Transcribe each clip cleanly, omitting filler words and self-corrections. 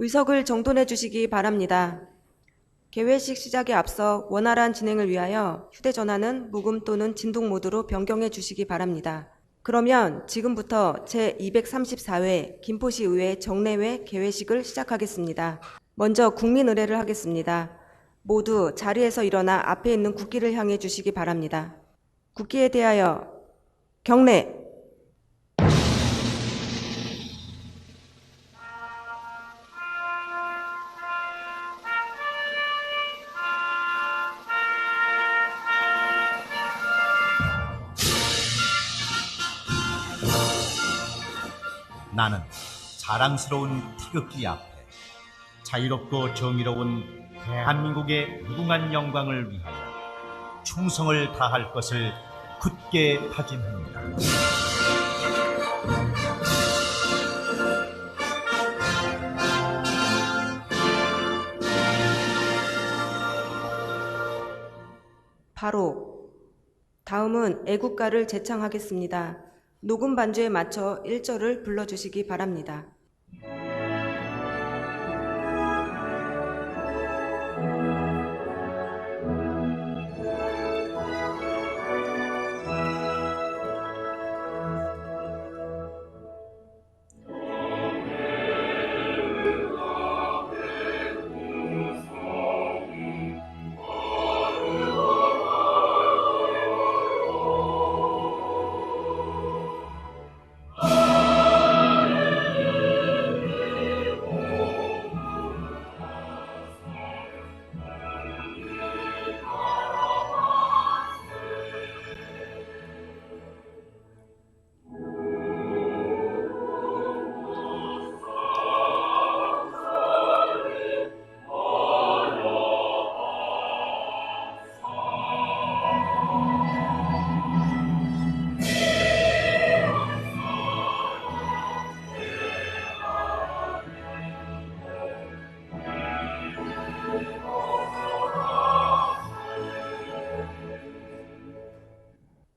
의석을 정돈해 주시기 바랍니다. 개회식 시작에 앞서 원활한 진행을 위하여 휴대전화는 무음 또는 진동 모드로 변경해 주시기 바랍니다. 그러면 지금부터 제234회 김포시의회 정례회 개회식을 시작하겠습니다. 먼저 국민의례를 하겠습니다. 모두 자리에서 일어나 앞에 있는 국기를 향해 주시기 바랍니다. 국기에 대하여 경례. 나는 자랑스러운 태극기 앞에 자유롭고 정의로운 대한민국의 무궁한 영광을 위하여 충성을 다할 것을 굳게 다짐합니다. 바로 다음은 애국가를 제창하겠습니다. 녹음 반주에 맞춰 1절을 불러주시기 바랍니다.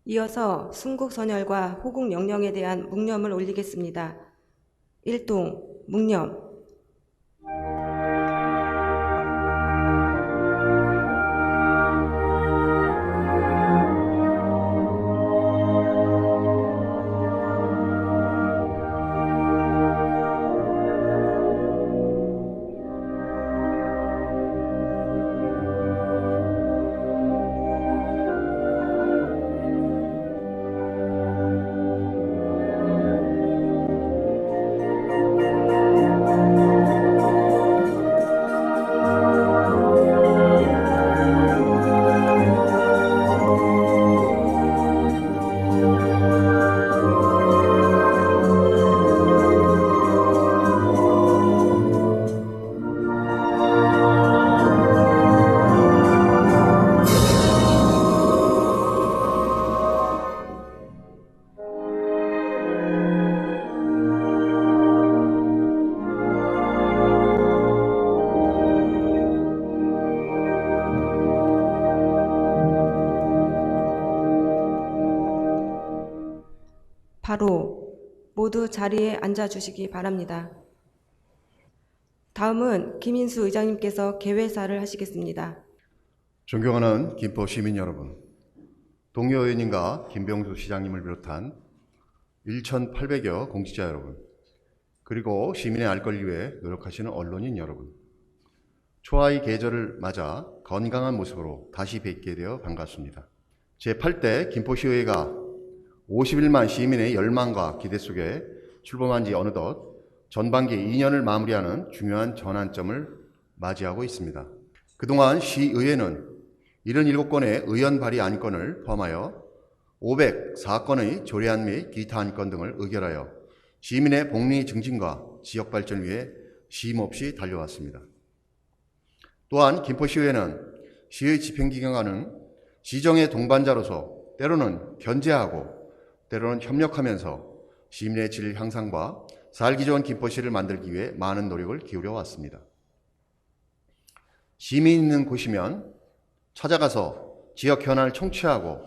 이어서 순국선열과 호국영령에 대한 묵념을 올리겠습니다. 1동 묵념. 바로 모두 자리에 앉아주시기 바랍니다. 다음은 김인수 의장님께서 개회사를 하시겠습니다. 존경하는 김포 시민 여러분, 동료 의원님과 김병수 시장님을 비롯한 1,800여 공직자 여러분, 그리고 시민의 알 권리 위해 노력하시는 언론인 여러분, 초하의 계절을 맞아 건강한 모습으로 다시 뵙게 되어 반갑습니다. 제8대 김포시의회가 51만 시민의 열망과 기대 속에 출범한 지 어느덧 전반기 2년을 마무리하는 중요한 전환점을 맞이하고 있습니다. 그동안 시의회는 77건의 의원 발의 안건을 포함하여 504건의 조례안 및 기타 안건 등을 의결하여 시민의 복리 증진과 지역 발전을 위해 쉼없이 달려왔습니다. 또한 김포시의회는 시의 집행기관은 시정의 동반자로서 때로는 견제하고 때로는 협력하면서 시민의 질 향상과 살기 좋은 김포시를 만들기 위해 많은 노력을 기울여 왔습니다. 시민 있는 곳이면 찾아가서 지역 현안을 청취하고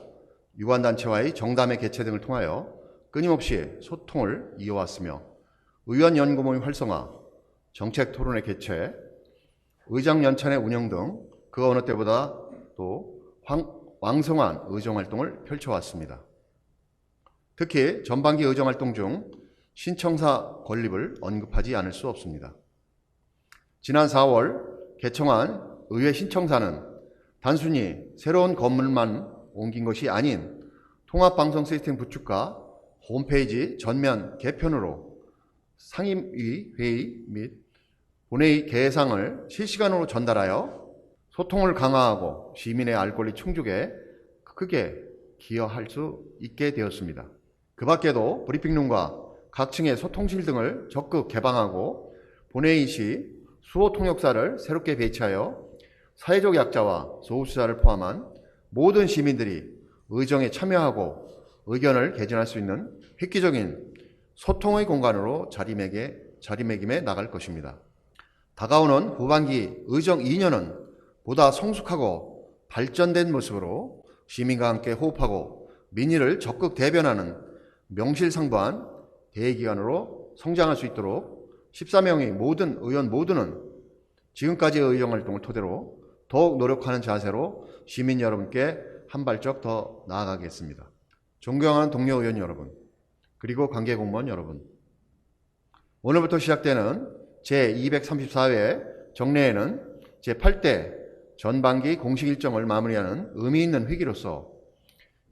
유관단체와의 정담회 개최 등을 통하여 끊임없이 소통을 이어왔으며 의원 연구모임 활성화, 정책 토론회 개최, 의장 연찬회 운영 등 그 어느 때보다 또 왕성한 의정활동을 펼쳐왔습니다. 특히 전반기 의정활동 중 신청사 건립을 언급하지 않을 수 없습니다. 지난 4월 개청한 의회 신청사는 단순히 새로운 건물만 옮긴 것이 아닌 통합방송 시스템 구축과 홈페이지 전면 개편으로 상임위 회의 및 본회의 개사항을 실시간으로 전달하여 소통을 강화하고 시민의 알 권리 충족에 크게 기여할 수 있게 되었습니다. 그 밖에도 브리핑룸과 각층의 소통실 등을 적극 개방하고 본회의 시 수호 통역사를 새롭게 배치하여 사회적 약자와 소수자를 포함한 모든 시민들이 의정에 참여하고 의견을 개진할 수 있는 획기적인 소통의 공간으로 자리매김해 나갈 것입니다. 다가오는 후반기 의정 2년은 보다 성숙하고 발전된 모습으로 시민과 함께 호흡하고 민의를 적극 대변하는 명실상부한 대기관으로 성장할 수 있도록 14명의 모든 의원 모두는 지금까지의 의정활동을 토대로 더욱 노력하는 자세로 시민 여러분께 한 발짝 더 나아가겠습니다. 존경하는 동료 의원 여러분, 그리고 관계 공무원 여러분, 오늘부터 시작되는 제234회 정례회는 제8대 전반기 공식 일정을 마무리하는 의미 있는 회기로서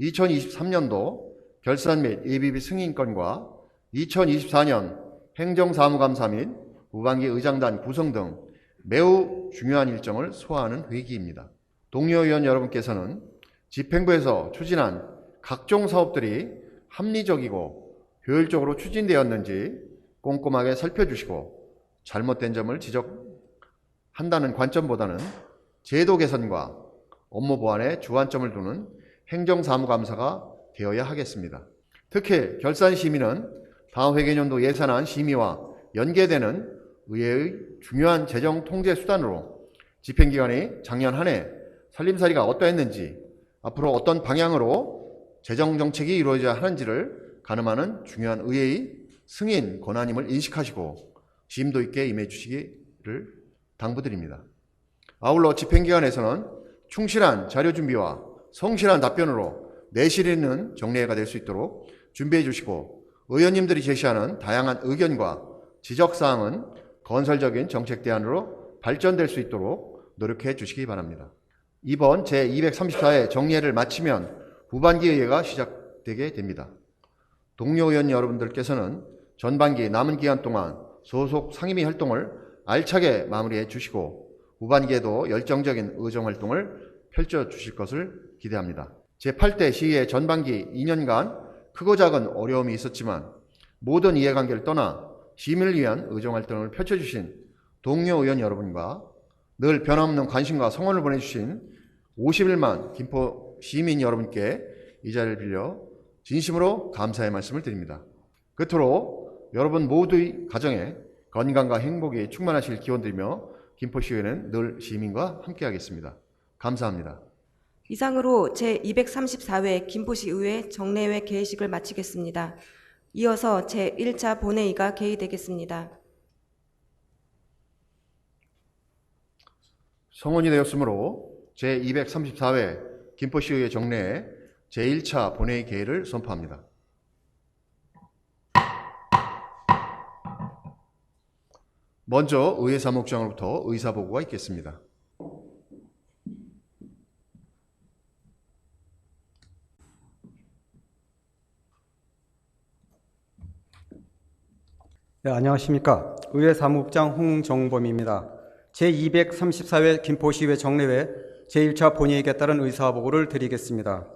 2023년도 결산 및 예비비 승인권과 2024년 행정사무감사 및 후반기 의장단 구성 등 매우 중요한 일정을 소화하는 회기입니다. 동료 의원 여러분께서는 집행부에서 추진한 각종 사업들이 합리적이고 효율적으로 추진되었는지 꼼꼼하게 살펴주시고 잘못된 점을 지적한다는 관점보다는 제도 개선과 업무 보완에 주안점을 두는 행정사무감사가 되어야 하겠습니다. 특히 결산심의는 다음 회계년도 예산안 심의와 연계되는 의회의 중요한 재정 통제 수단으로 집행기관이 작년 한 해 살림살이가 어떠했는지, 앞으로 어떤 방향으로 재정정책이 이루어져야 하는지를 가늠하는 중요한 의회의 승인 권한임을 인식하시고 심도 있게 임해 주시기를 당부드립니다. 아울러 집행기관에서는 충실한 자료 준비와 성실한 답변으로 내실 있는 정례회가 될 수 있도록 준비해 주시고, 의원님들이 제시하는 다양한 의견과 지적사항은 건설적인 정책 대안으로 발전될 수 있도록 노력해 주시기 바랍니다. 이번 제234회 정례회를 마치면 후반기 의회가 시작되게 됩니다. 동료 의원 여러분들께서는 전반기 남은 기간 동안 소속 상임위 활동을 알차게 마무리해 주시고 후반기에도 열정적인 의정활동을 펼쳐주실 것을 기대합니다. 제8대 시의회 전반기 2년간 크고 작은 어려움이 있었지만 모든 이해관계를 떠나 시민을 위한 의정활동을 펼쳐주신 동료 의원 여러분과 늘 변함없는 관심과 성원을 보내주신 51만 김포 시민 여러분께 이 자리를 빌려 진심으로 감사의 말씀을 드립니다. 끝으로 여러분 모두의 가정에 건강과 행복이 충만하실 기원드리며 김포시의회는 늘 시민과 함께하겠습니다. 감사합니다. 이상으로 제234회 김포시 의회 정례회 개회식을 마치겠습니다. 이어서 제1차 본회의가 개의되겠습니다. 성원이 되었으므로 제234회 김포시의회 정례회 제1차 본회의 개회를 선포합니다. 먼저 의회 사무국장으로부터 의사보고가 있겠습니다. 네, 안녕하십니까. 의회 사무국장 홍정범입니다. 제234회 김포시의회 정례회 제1차 본회의에 따른 의사보고를 드리겠습니다.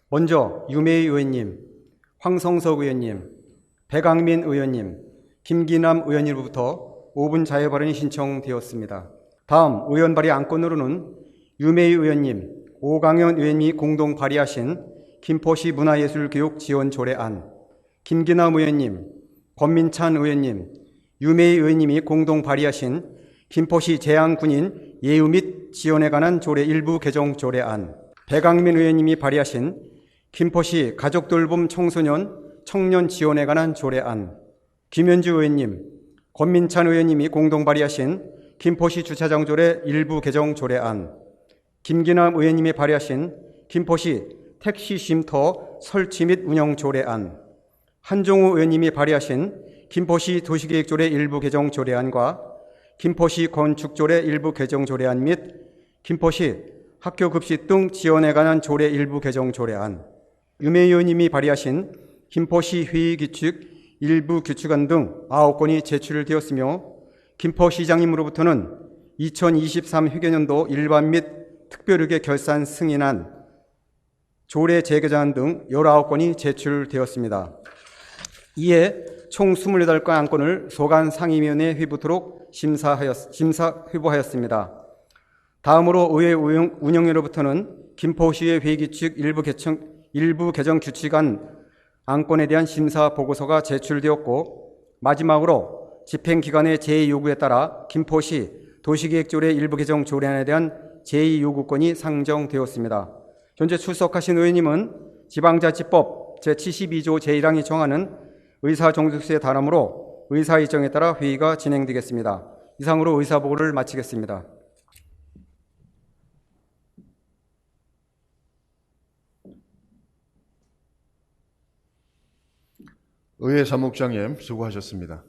먼저 유메이 의원님, 황성석 의원님, 배강민 의원님, 김기남 의원님으로부터 5분 자유 발언이 신청되었습니다. 다음 의원 발의 안건으로는 유메이 의원님, 오강현 의원님이 공동 발의하신 김포시 문화예술교육 지원 조례안, 김기남 의원님, 권민찬 의원님, 유메이 의원님이 공동 발의하신 김포시 재향군인 예우 및 지원에 관한 조례 일부 개정 조례안, 배강민 의원님이 발의하신 김포시 가족돌봄 청소년 청년 지원에 관한 조례안, 김현주 의원님, 권민찬 의원님이 공동 발의하신 김포시 주차장 조례 일부 개정 조례안, 김기남 의원님이 발의하신 김포시 택시 쉼터 설치 및 운영 조례안, 한종우 의원님이 발의하신 김포시 도시계획 조례 일부 개정 조례안과 김포시 건축 조례 일부 개정 조례안 및 김포시 학교 급식 등 지원에 관한 조례 일부 개정 조례안, 유메 의원님이 발의하신 김포시 회의 규칙 일부 규칙안 등 9건이 제출되었으며 김포시장님으로부터는 2023 회계년도 일반 및 특별회계 결산 승인안, 조례 재개정안 등 19건이 제출되었습니다. 이에 총 28건 안건을 소관 상임위원회에 회부토록 회부하였습니다. 다음으로 의회 운영위로부터는 김포시의 회의규칙 일부 개정 규칙안 안건에 대한 심사 보고서가 제출되었고, 마지막으로 집행기관의 제의요구에 따라 김포시 도시계획조례 일부 개정 조례안에 대한 제의요구권이 상정되었습니다. 현재 출석하신 의원님은 지방자치법 제72조 제1항이 정하는 의사정족수에 달하므로 의사 일정에 따라 회의가 진행되겠습니다. 이상으로 의사보고를 마치겠습니다. 의회 사무국장님 수고하셨습니다.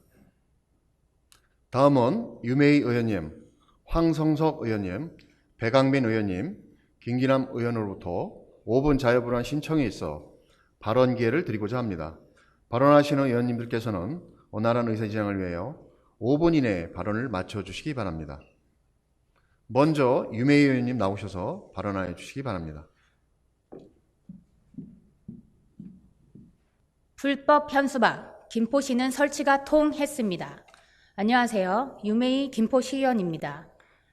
다음은 유메이 의원님, 황성석 의원님, 배강민 의원님, 김기남 의원으로부터 5분 자유발언 신청이 있어 발언 기회를 드리고자 합니다. 발언하시는 의원님들께서는 원활한 의사진행을 위하여 5분 이내에 발언을 마쳐주시기 바랍니다. 먼저 유메이 의원님 나오셔서 발언하여 주시기 바랍니다. 불법 현수막, 김포시는 설치가 통했습니다. 안녕하세요. 유메이 김포시의원입니다.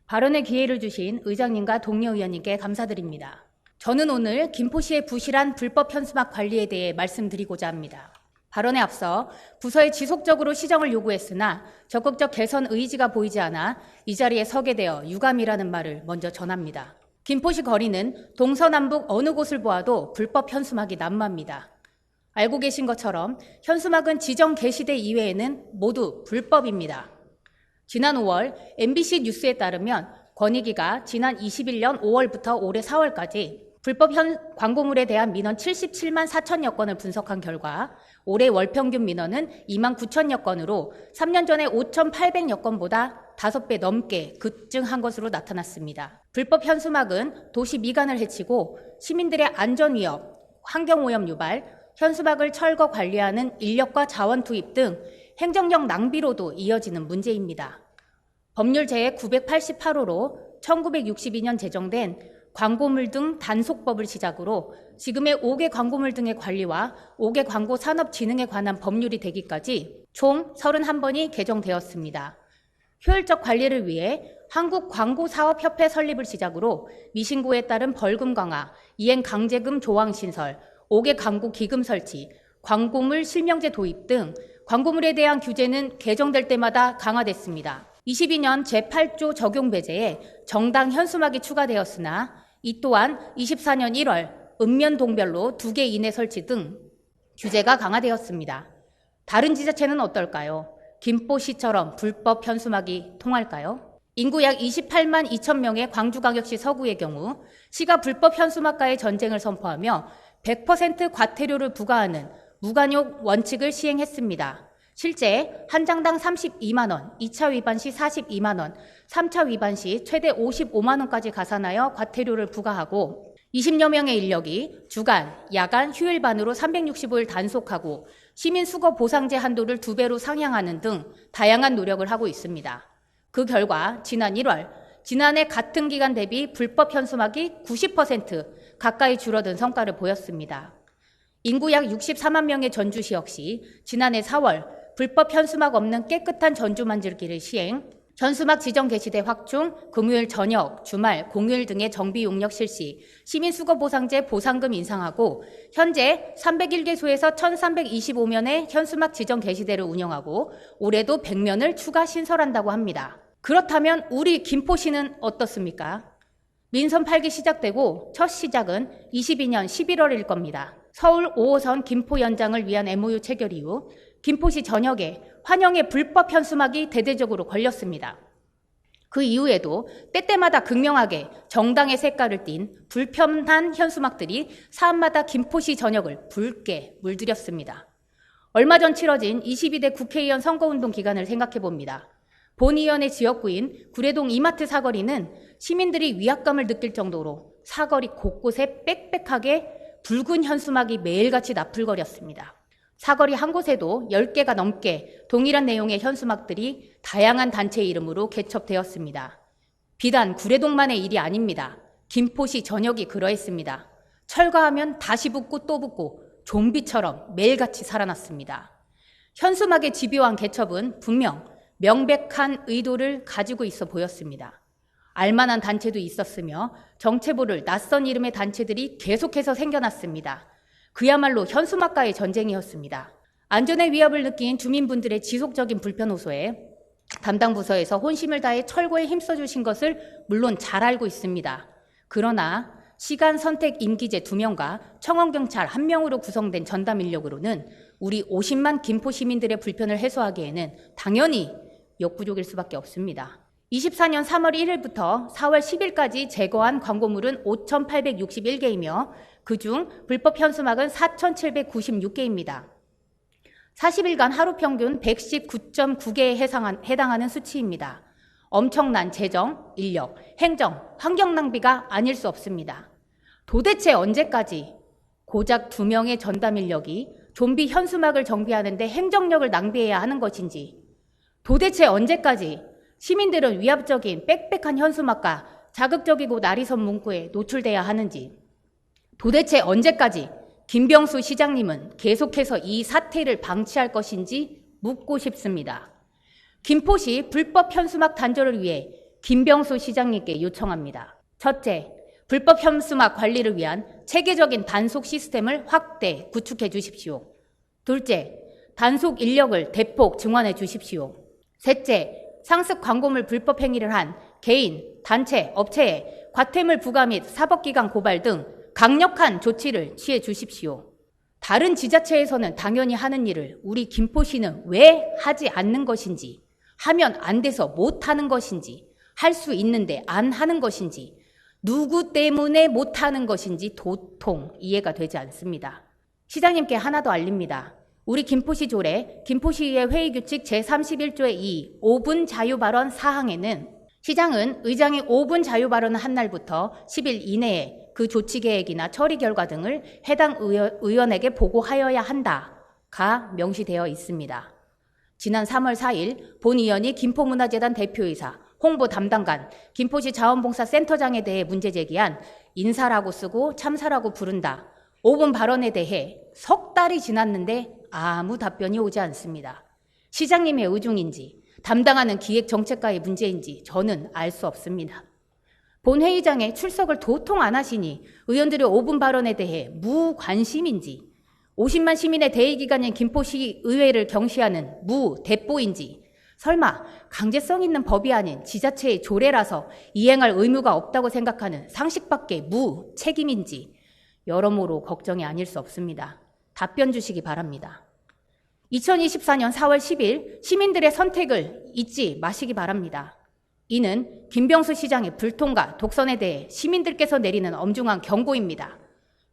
발언의 기회를 주신 의장님과 동료 의원님께 감사드립니다. 저는 오늘 김포시의 부실한 불법 현수막 관리에 대해 말씀드리고자 합니다. 발언에 앞서 부서에 지속적으로 시정을 요구했으나 적극적 개선 의지가 보이지 않아 이 자리에 서게 되어 유감이라는 말을 먼저 전합니다. 김포시 거리는 동서남북 어느 곳을 보아도 불법 현수막이 난무합니다. 알고 계신 것처럼 현수막은 지정 게시대 이외에는 모두 불법입니다. 지난 5월 MBC 뉴스에 따르면 권익위가 지난 21년 5월부터 올해 4월까지 불법 광고물에 대한 민원 77만 4천여 건을 분석한 결과 올해 월평균 민원은 2만 9천여 건으로 3년 전에 5,800여 건보다 5배 넘게 급증한 것으로 나타났습니다. 불법 현수막은 도시 미관을 해치고 시민들의 안전위협, 환경오염 유발, 현수막을 철거 관리하는 인력과 자원 투입 등 행정력 낭비로도 이어지는 문제입니다. 법률 제988호로 1962년 제정된 광고물 등 단속법을 시작으로 지금의 5개 광고물 등의 관리와 5개 광고 산업진흥에 관한 법률이 되기까지 총 31번이 개정되었습니다. 효율적 관리를 위해 한국광고사업협회 설립을 시작으로 미신고에 따른 벌금 강화, 이행 강제금 조항 신설, 5개 광고 기금 설치, 광고물 실명제 도입 등 광고물에 대한 규제는 개정될 때마다 강화됐습니다. 22년 제8조 적용 배제에 정당 현수막이 추가되었으나 이 또한 24년 1월 읍면동별로 2개 이내 설치 등 규제가 강화되었습니다. 다른 지자체는 어떨까요? 김포시처럼 불법 현수막이 통할까요? 인구 약 28만 2천 명의 광주광역시 서구의 경우 시가 불법 현수막과의 전쟁을 선포하며 100% 과태료를 부과하는 무관용 원칙을 시행했습니다. 실제 한 장당 32만 원, 2차 위반 시 42만 원, 3차 위반 시 최대 55만 원까지 가산하여 과태료를 부과하고 20여 명의 인력이 주간, 야간, 휴일반으로 365일 단속하고 시민 수거 보상제 한도를 2배로 상향하는 등 다양한 노력을 하고 있습니다. 그 결과 지난 1월, 지난해 같은 기간 대비 불법 현수막이 90% 가까이 줄어든 성과를 보였습니다. 인구 약 64만 명의 전주시 역시 지난해 4월 불법 현수막 없는 깨끗한 전주 만들기를 시행, 현수막 지정 게시대 확충, 금요일 저녁, 주말, 공휴일 등의 정비 용역 실시, 시민수거보상제 보상금 인상하고 현재 301개소에서 1325면의 현수막 지정 게시대를 운영하고 올해도 100면을 추가 신설한다고 합니다. 그렇다면 우리 김포시는 어떻습니까? 민선 8기 시작되고 첫 시작은 22년 11월일 겁니다. 서울 5호선 김포 연장을 위한 MOU 체결 이후 김포시 전역에 환영의 불법 현수막이 대대적으로 걸렸습니다. 그 이후에도 때때마다 극명하게 정당의 색깔을 띤 불편한 현수막들이 사암마다 김포시 전역을 붉게 물들였습니다. 얼마 전 치러진 22대 국회의원 선거운동 기간을 생각해봅니다. 본 의원의 지역구인 구례동 이마트 사거리는 시민들이 위압감을 느낄 정도로 사거리 곳곳에 빽빽하게 붉은 현수막이 매일같이 나풀거렸습니다. 사거리 한 곳에도 10개가 넘게 동일한 내용의 현수막들이 다양한 단체 이름으로 개첩되었습니다. 비단 구례동만의 일이 아닙니다. 김포시 전역이 그러했습니다. 철거하면 다시 붙고 또 붙고 좀비처럼 매일같이 살아났습니다. 현수막의 집요한 개첩은 분명 명백한 의도를 가지고 있어 보였습니다. 알만한 단체도 있었으며 정체부를 낯선 이름의 단체들이 계속해서 생겨났습니다. 그야말로 현수막과의 전쟁이었습니다. 안전의 위협을 느낀 주민분들의 지속적인 불편 호소에 담당 부서에서 혼심을 다해 철거에 힘써주신 것을 물론 잘 알고 있습니다. 그러나 시간 선택 임기제 2명과 청원경찰 1명으로 구성된 전담 인력으로는 우리 50만 김포 시민들의 불편을 해소하기에는 당연히 역부족일 수밖에 없습니다. 24년 3월 1일부터 4월 10일까지 제거한 광고물은 5,861개이며 그중 불법 현수막은 4,796개입니다. 40일간 하루 평균 119.9개에 해당하는 수치입니다. 엄청난 재정, 인력, 행정, 환경 낭비가 아닐 수 없습니다. 도대체 언제까지 고작 2명의 전담 인력이 좀비 현수막을 정비하는 데 행정력을 낭비해야 하는 것인지, 도대체 언제까지 시민들은 위압적인 빽빽한 현수막과 자극적이고 날이선 문구에 노출돼야 하는지, 도대체 언제까지 김병수 시장님은 계속해서 이 사태를 방치할 것인지 묻고 싶습니다. 김포시 불법 현수막 단절을 위해 김병수 시장님께 요청합니다. 첫째, 불법 현수막 관리를 위한 체계적인 단속 시스템을 확대, 구축해 주십시오. 둘째, 단속 인력을 대폭 증원해 주십시오. 셋째, 상습 광고물 불법 행위를 한 개인, 단체, 업체에 과태물 부과 및 사법기관 고발 등 강력한 조치를 취해 주십시오. 다른 지자체에서는 당연히 하는 일을 우리 김포시는 왜 하지 않는 것인지, 하면 안 돼서 못 하는 것인지, 할 수 있는데 안 하는 것인지, 누구 때문에 못 하는 것인지 도통 이해가 되지 않습니다. 시장님께 하나 더 알립니다. 우리 김포시 조례, 김포시의회 회의규칙 제31조의 2, 5분 자유발언 사항에는 시장은 의장이 5분 자유발언을 한 날부터 10일 이내에 그 조치 계획이나 처리 결과 등을 해당 의원에게 보고하여야 한다가 명시되어 있습니다. 지난 3월 4일 본 의원이 김포문화재단 대표이사, 홍보 담당관, 김포시 자원봉사센터장에 대해 문제 제기한 인사라고 쓰고 참사라고 부른다 5분 발언에 대해 석 달이 지났는데 아무 답변이 오지 않습니다. 시장님의 의중인지 담당하는 기획정책과의 문제인지 저는 알 수 없습니다. 본 회의장에 출석을 도통 안 하시니 의원들의 5분 발언에 대해 무관심인지, 50만 시민의 대의기관인 김포시 의회를 경시하는 무대뽀인지, 설마 강제성 있는 법이 아닌 지자체의 조례라서 이행할 의무가 없다고 생각하는 상식밖의 무책임인지 여러모로 걱정이 아닐 수 없습니다. 답변 주시기 바랍니다. 2024년 4월 10일 시민들의 선택을 잊지 마시기 바랍니다. 이는 김병수 시장의 불통과 독선에 대해 시민들께서 내리는 엄중한 경고입니다.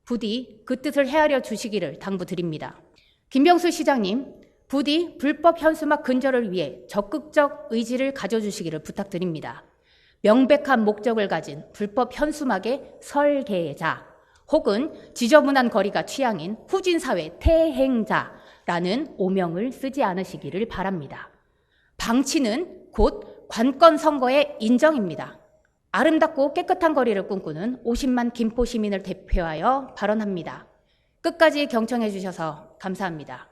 부디 그 뜻을 헤아려 주시기를 당부드립니다. 김병수 시장님, 부디 불법 현수막 근절을 위해 적극적 의지를 가져주시기를 부탁드립니다. 명백한 목적을 가진 불법 현수막의 설계자 혹은 지저분한 거리가 취향인 후진사회 태행자라는 오명을 쓰지 않으시기를 바랍니다. 방치는 곧 관건 선거의 인정입니다. 아름답고 깨끗한 거리를 꿈꾸는 50만 김포 시민을 대표하여 발언합니다. 끝까지 경청해 주셔서 감사합니다.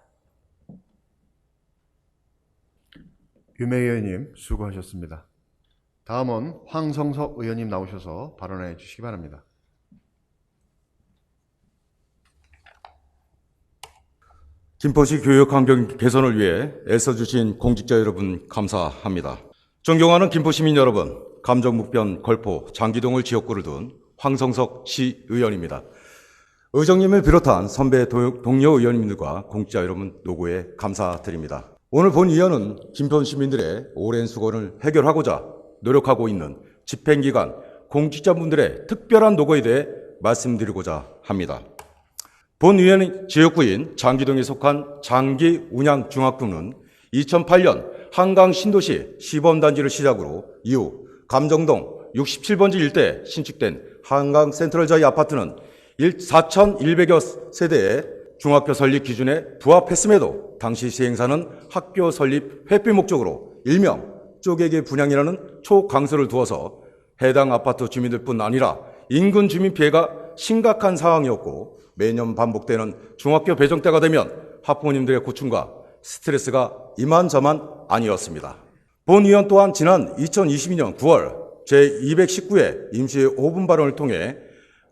유메 의원님 수고하셨습니다. 다음은 황성석 의원님 나오셔서 발언해 주시기 바랍니다. 김포시 교육 환경 개선을 위해 애써주신 공직자 여러분 감사합니다. 존경하는 김포시민 여러분, 감정북변, 걸포, 장기동을 지역구를 둔 황성석 시의원입니다. 의정님을 비롯한 선배 동료 의원님들과 공직자 여러분 노고에 감사드립니다. 오늘 본 의원은 김포 시민들의 오랜 수고를 해결하고자 노력하고 있는 집행기관, 공직자분들의 특별한 노고에 대해 말씀드리고자 합니다. 본 의원의 지역구인 장기동에 속한 장기운양중학교는 2008년 한강 신도시 시범단지를 시작으로 이후 감정동 67번지 일대에 신축된 한강 센트럴자이 아파트는 4,100여 세대의 중학교 설립 기준에 부합했음에도 당시 시행사는 학교 설립 회피 목적으로 일명 쪼개기 분양이라는 초강수를 두어서 해당 아파트 주민들뿐 아니라 인근 주민 피해가 심각한 상황이었고 매년 반복되는 중학교 배정 때가 되면 학부모님들의 고충과 스트레스가 이만저만 아니었습니다. 본 의원 또한 지난 2022년 9월 제219회 임시 5분 발언을 통해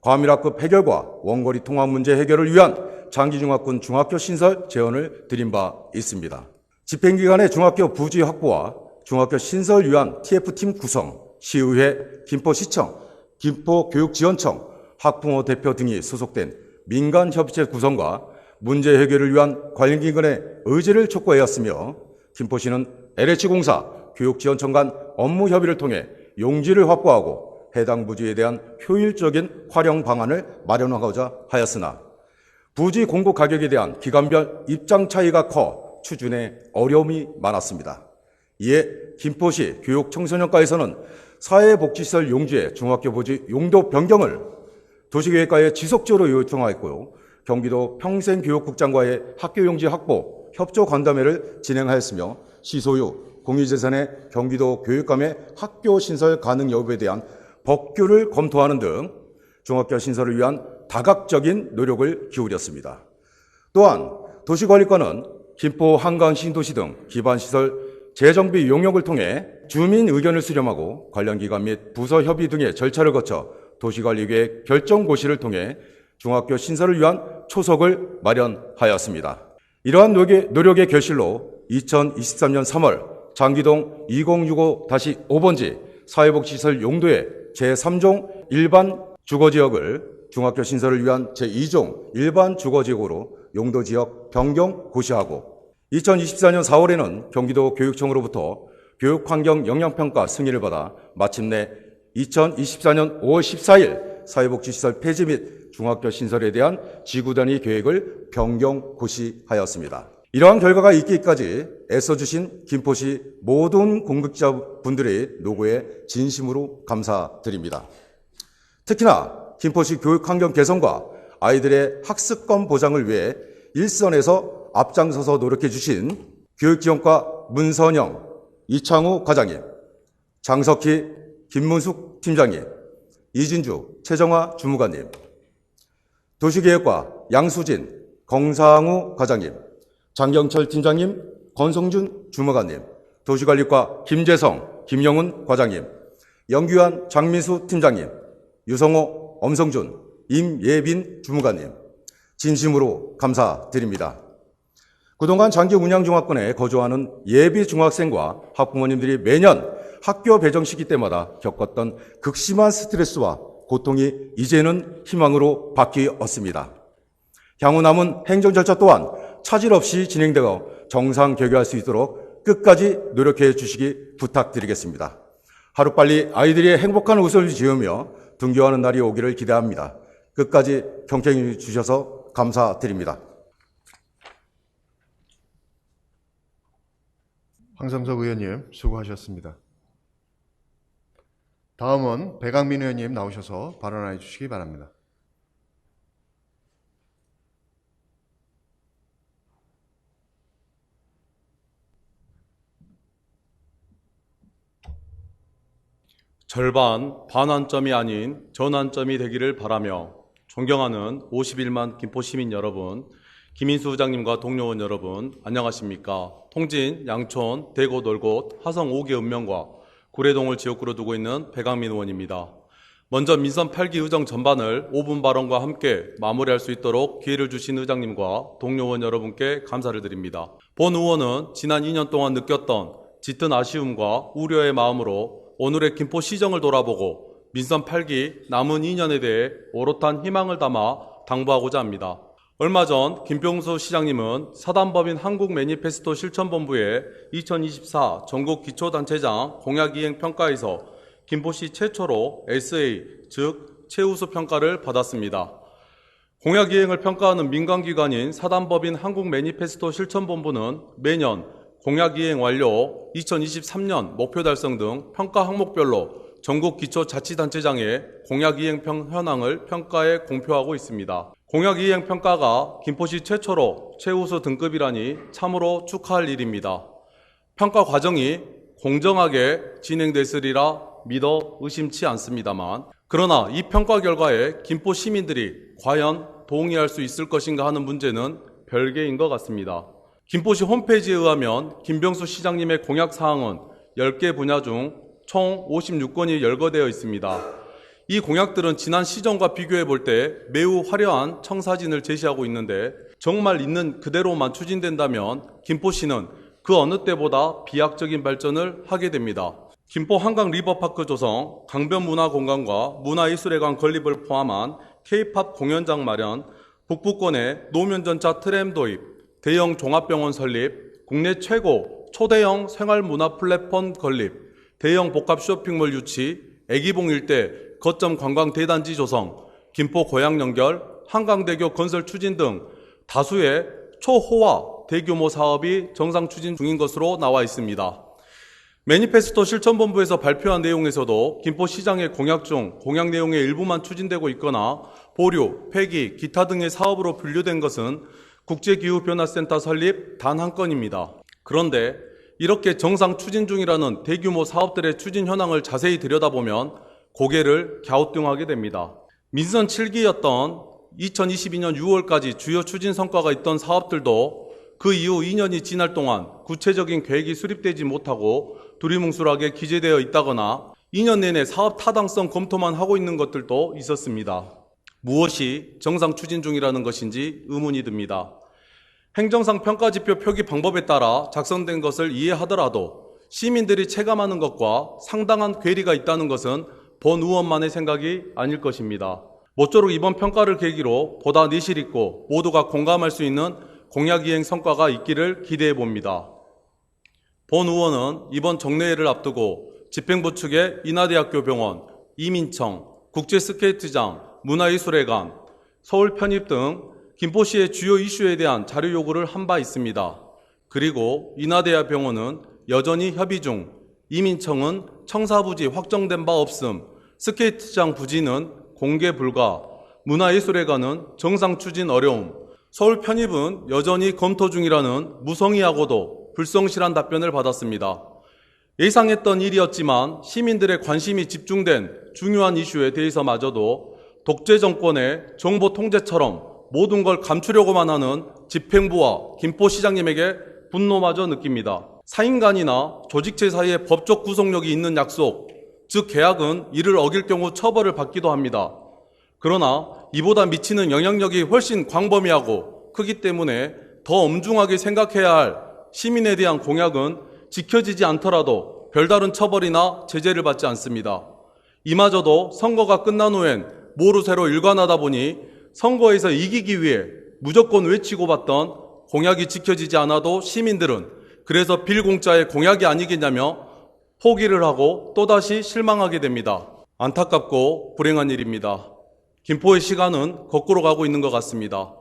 과밀학급 해결과 원거리 통학 문제 해결을 위한 장기중학군 중학교 신설 제언을 드린 바 있습니다. 집행기관의 중학교 부지 확보와 중학교 신설 위한 TF팀 구성, 시의회, 김포시청, 김포교육지원청, 학부모 대표 등이 소속된 민간협의체 구성과 문제 해결을 위한 관련기관의 의지를 촉구하였으며 김포시는 LH공사, 교육지원청 간 업무 협의를 통해 용지를 확보하고 해당 부지에 대한 효율적인 활용 방안을 마련하고자 하였으나 부지 공급 가격에 대한 기관별 입장 차이가 커 추진에 어려움이 많았습니다. 이에 김포시 교육청소년과에서는 사회복지시설 용지의 중학교 부지 용도 변경을 도시계획과에 지속적으로 요청하였고요. 경기도 평생교육국장과의 학교용지 확보 협조 간담회를 진행하였으며 시소유 공유재산의 경기도 교육감의 학교 신설 가능 여부에 대한 법규를 검토하는 등 중학교 신설을 위한 다각적인 노력을 기울였습니다. 또한 도시관리과는 김포 한강 신도시 등 기반시설 재정비 용역을 통해 주민 의견을 수렴하고 관련 기관 및 부서 협의 등의 절차를 거쳐 도시관리계획 결정고시를 통해 중학교 신설을 위한 초석을 마련하였습니다. 이러한 노력의 결실로 2023년 3월 장기동 2065-5번지 사회복지시설 용도의 제3종 일반 주거지역을 중학교 신설을 위한 제2종 일반 주거지역으로 용도지역 변경 고시하고 2024년 4월에는 경기도 교육청으로부터 교육환경 영향평가 승인을 받아 마침내 2024년 5월 14일 사회복지시설 폐지 및 중학교 신설에 대한 지구단위 계획을 변경 고시하였습니다. 이러한 결과가 있기까지 애써주신 김포시 모든 공직자분들의 노고에 진심으로 감사드립니다. 특히나 김포시 교육환경 개선과 아이들의 학습권 보장을 위해 일선에서 앞장서서 노력해 주신 교육지원과 문선영, 이창우 과장님, 장석희, 김문숙 팀장님, 이진주, 최정화 주무관님, 도시계획과 양수진, 정상우 과장님, 장경철 팀장님, 권성준 주무관님, 도시관리과 김재성, 김영훈 과장님, 영규환, 장민수 팀장님, 유성호, 엄성준, 임예빈 주무관님, 진심으로 감사드립니다. 그동안 장기운양중학군에 거주하는 예비 중학생과 학부모님들이 매년 학교 배정 시기 때마다 겪었던 극심한 스트레스와 고통이 이제는 희망으로 바뀌었습니다. 향후 남은 행정 절차 또한 차질 없이 진행되어 정상 개교할 수 있도록 끝까지 노력해 주시기 부탁드리겠습니다. 하루빨리 아이들이 행복한 웃음을 지으며 등교하는 날이 오기를 기대합니다. 끝까지 경청해 주셔서 감사드립니다. 황성석 의원님 수고하셨습니다. 다음은 배강민 의원님 나오셔서 발언해 주시기 바랍니다. 절반 반환점이 아닌 전환점이 되기를 바라며 존경하는 51만 김포시민 여러분, 김인수 부장님과 동료원 여러분, 안녕하십니까. 통진, 양촌, 대고, 놀곳, 화성 5개 읍면과 구례동을 지역구로 두고 있는 배강민 의원입니다. 먼저 민선 8기 의정 전반을 5분 발언과 함께 마무리할 수 있도록 기회를 주신 의장님과 동료원 여러분께 감사를 드립니다. 본 의원은 지난 2년 동안 느꼈던 짙은 아쉬움과 우려의 마음으로 오늘의 김포시정을 돌아보고 민선 8기 남은 2년에 대해 오롯한 희망을 담아 당부하고자 합니다. 얼마 전 김병수 시장님은 사단법인 한국매니페스토 실천본부의 2024 전국기초단체장 공약이행평가에서 김포시 최초로 SA, 즉 최우수 평가를 받았습니다. 공약이행을 평가하는 민간기관인 사단법인 한국매니페스토 실천본부는 매년 공약이행 완료, 2023년 목표 달성 등 평가 항목별로 전국기초자치단체장의 공약이행 현황을 평가에 공표하고 있습니다. 공약이행 평가가 김포시 최초로 최우수 등급이라니 참으로 축하할 일입니다. 평가 과정이 공정하게 진행됐으리라 믿어 의심치 않습니다만, 그러나 이 평가 결과에 김포 시민들이 과연 동의할 수 있을 것인가 하는 문제는 별개인 것 같습니다. 김포시 홈페이지에 의하면 김병수 시장님의 공약 사항은 10개 분야 중 총 56건이 열거되어 있습니다. 이 공약들은 지난 시정과 비교해 볼 때 매우 화려한 청사진을 제시하고 있는데, 정말 있는 그대로만 추진된다면 김포시는 그 어느 때보다 비약적인 발전을 하게 됩니다. 김포 한강 리버파크 조성, 강변문화공간과 문화예술회관 건립을 포함한 K-팝 공연장 마련, 북부권에 노면전차 트램 도입, 대형 종합병원 설립, 국내 최고 초대형 생활문화 플랫폼 건립, 대형 복합 쇼핑몰 유치, 애기봉 일대 거점 관광 대단지 조성, 김포 고양 연결, 한강대교 건설 추진 등 다수의 초호화 대규모 사업이 정상 추진 중인 것으로 나와 있습니다. 매니페스토 실천본부에서 발표한 내용에서도 김포시장의 공약 중 공약 내용의 일부만 추진되고 있거나 보류, 폐기, 기타 등의 사업으로 분류된 것은 국제기후변화센터 설립 단 한 건입니다. 그런데 이렇게 정상 추진 중이라는 대규모 사업들의 추진 현황을 자세히 들여다보면 고개를 갸우뚱하게 됩니다. 민선 7기였던 2022년 6월까지 주요 추진 성과가 있던 사업들도 그 이후 2년이 지날 동안 구체적인 계획이 수립되지 못하고 두리뭉술하게 기재되어 있다거나 2년 내내 사업 타당성 검토만 하고 있는 것들도 있었습니다. 무엇이 정상 추진 중이라는 것인지 의문이 듭니다. 행정상 평가지표 표기 방법에 따라 작성된 것을 이해하더라도 시민들이 체감하는 것과 상당한 괴리가 있다는 것은 본 의원만의 생각이 아닐 것입니다. 모쪼록 이번 평가를 계기로 보다 내실 있고 모두가 공감할 수 있는 공약이행 성과가 있기를 기대해 봅니다. 본 의원은 이번 정례회를 앞두고 집행부 측의 인하대학교 병원, 이민청, 국제스케이트장, 문화예술회관, 서울 편입 등 김포시의 주요 이슈에 대한 자료 요구를 한 바 있습니다. 그리고 인하대학병원은 여전히 협의 중, 이민청은 청사 부지 확정된 바 없음, 스케이트장 부지는 공개 불가, 문화예술회관은 정상 추진 어려움, 서울 편입은 여전히 검토 중이라는 무성의하고도 불성실한 답변을 받았습니다. 예상했던 일이었지만 시민들의 관심이 집중된 중요한 이슈에 대해서마저도 독재 정권의 정보 통제처럼 모든 걸 감추려고만 하는 집행부와 김포시장님에게 분노마저 느낍니다. 사인간이나 조직체 사이에 법적 구속력이 있는 약속, 즉 계약은 이를 어길 경우 처벌을 받기도 합니다. 그러나 이보다 미치는 영향력이 훨씬 광범위하고 크기 때문에 더 엄중하게 생각해야 할 시민에 대한 공약은 지켜지지 않더라도 별다른 처벌이나 제재를 받지 않습니다. 이마저도 선거가 끝난 후엔 모르쇠로 일관하다 보니 선거에서 이기기 위해 무조건 외치고 받던 공약이 지켜지지 않아도 시민들은 그래서 빌공짜의 공약이 아니겠냐며 포기를 하고 또다시 실망하게 됩니다. 안타깝고 불행한 일입니다. 김포의 시간은 거꾸로 가고 있는 것 같습니다.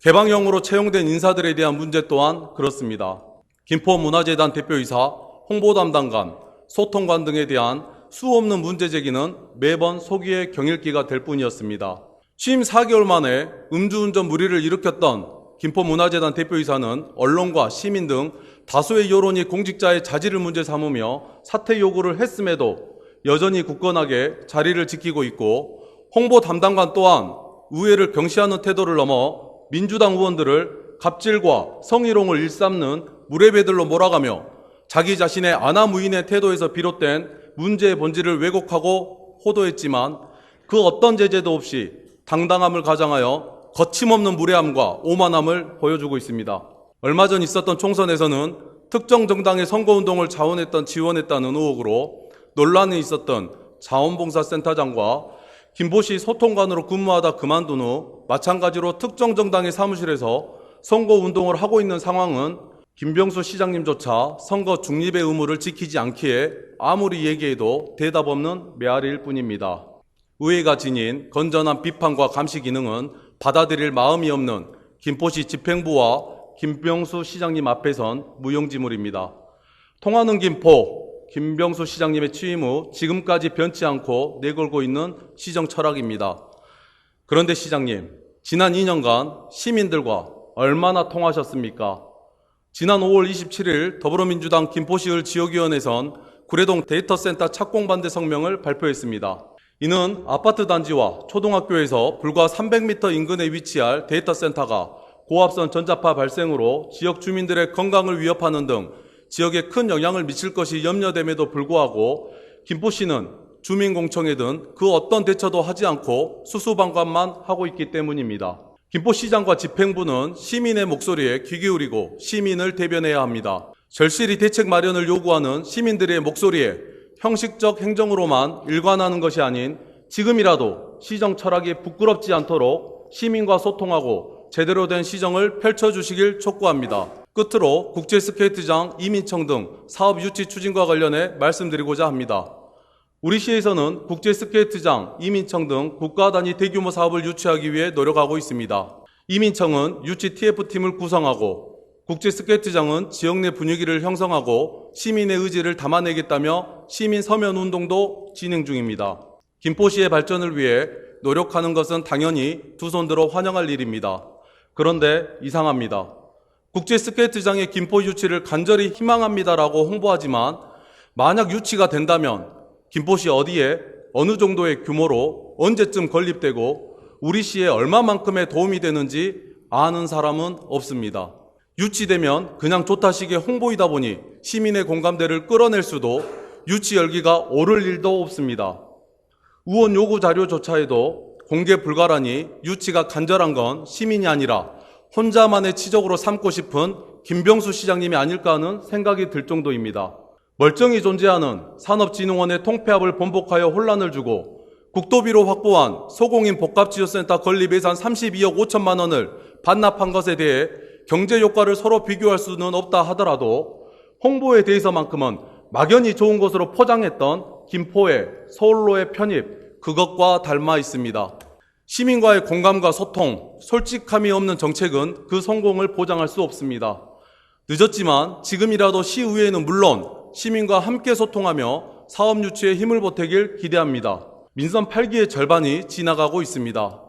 개방형으로 채용된 인사들에 대한 문제 또한 그렇습니다. 김포문화재단 대표이사, 홍보담당관, 소통관 등에 대한 수없는 문제 제기는 매번 소기의 경일기가 될 뿐이었습니다. 취임 4개월 만에 음주운전 무리를 일으켰던 김포문화재단 대표이사는 언론과 시민 등 다수의 여론이 공직자의 자질을 문제 삼으며 사퇴 요구를 했음에도 여전히 굳건하게 자리를 지키고 있고, 홍보 담당관 또한 의회를 경시하는 태도를 넘어 민주당 의원들을 갑질과 성희롱을 일삼는 무례배들로 몰아가며 자기 자신의 아나무인의 태도에서 비롯된 문제의 본질을 왜곡하고 호도했지만 그 어떤 제재도 없이 당당함을 가장하여 거침없는 무례함과 오만함을 보여주고 있습니다. 얼마 전 있었던 총선에서는 특정 정당의 선거운동을 지원했다는 의혹으로 논란이 있었던 자원봉사센터장과 김포시 소통관으로 근무하다 그만둔 후 마찬가지로 특정 정당의 사무실에서 선거운동을 하고 있는 상황은 김병수 시장님조차 선거 중립의 의무를 지키지 않기에 아무리 얘기해도 대답 없는 메아리일 뿐입니다. 의회가 지닌 건전한 비판과 감시 기능은 받아들일 마음이 없는 김포시 집행부와 김병수 시장님 앞에선 무용지물입니다. 통하는 김포, 김병수 시장님의 취임 후 지금까지 변치 않고 내걸고 있는 시정 철학입니다. 그런데 시장님, 지난 2년간 시민들과 얼마나 통하셨습니까? 지난 5월 27일 더불어민주당 김포시을 지역위원회선 구례동 데이터센터 착공반대 성명을 발표했습니다. 이는 아파트 단지와 초등학교에서 불과 300m 인근에 위치할 데이터센터가 고압선 전자파 발생으로 지역 주민들의 건강을 위협하는 등 지역에 큰 영향을 미칠 것이 염려됨에도 불구하고 김포시는 주민공청회 등 그 어떤 대처도 하지 않고 수수방관만 하고 있기 때문입니다. 김포시장과 집행부는 시민의 목소리에 귀 기울이고 시민을 대변해야 합니다. 절실히 대책 마련을 요구하는 시민들의 목소리에 형식적 행정으로만 일관하는 것이 아닌 지금이라도 시정 철학이 부끄럽지 않도록 시민과 소통하고 제대로 된 시정을 펼쳐주시길 촉구합니다. 끝으로 국제스케이트장, 이민청 등 사업 유치 추진과 관련해 말씀드리고자 합니다. 우리 시에서는 국제스케이트장, 이민청 등 국가 단위 대규모 사업을 유치하기 위해 노력하고 있습니다. 이민청은 유치 TF팀을 구성하고 국제스케이트장은 지역 내 분위기를 형성하고 시민의 의지를 담아내겠다며 시민 서면 운동도 진행 중입니다. 김포시의 발전을 위해 노력하는 것은 당연히 두 손 들어 환영할 일입니다. 그런데 이상합니다. 국제스케이트장의 김포 유치를 간절히 희망합니다라고 홍보하지만 만약 유치가 된다면 김포시 어디에 어느 정도의 규모로 언제쯤 건립되고 우리 시에 얼마만큼의 도움이 되는지 아는 사람은 없습니다. 유치되면 그냥 좋다식의 홍보이다 보니 시민의 공감대를 끌어낼 수도 유치 열기가 오를 일도 없습니다. 의원 요구 자료조차에도 공개 불가라니 유치가 간절한 건 시민이 아니라 혼자만의 치적으로 삼고 싶은 김병수 시장님이 아닐까 하는 생각이 들 정도입니다. 멀쩡히 존재하는 산업진흥원의 통폐합을 번복하여 혼란을 주고 국도비로 확보한 소공인 복합지원센터 건립 예산 32억 5천만 원을 반납한 것에 대해 경제 효과를 서로 비교할 수는 없다 하더라도 홍보에 대해서만큼은 막연히 좋은 것으로 포장했던 김포의 서울로의 편입, 그것과 닮아 있습니다. 시민과의 공감과 소통, 솔직함이 없는 정책은 그 성공을 보장할 수 없습니다. 늦었지만 지금이라도 시의회는 물론 시민과 함께 소통하며 사업 유치에 힘을 보태길 기대합니다. 민선 8기의 절반이 지나가고 있습니다.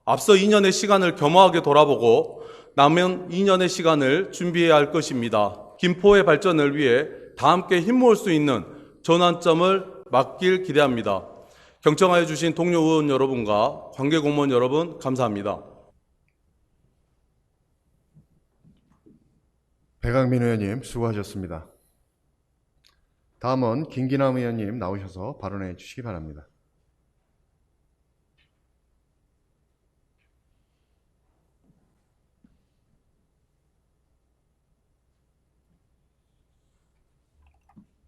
앞서 2년의 시간을 겸허하게 돌아보고 남은 2년의 시간을 준비해야 할 것입니다. 김포의 발전을 위해 다 함께 힘 모을 수 있는 전환점을 맞길 기대합니다. 경청하여 주신 동료 의원 여러분과 관계 공무원 여러분 감사합니다. 배강민 의원님 수고하셨습니다. 다음은 김기남 의원님 나오셔서 발언해 주시기 바랍니다.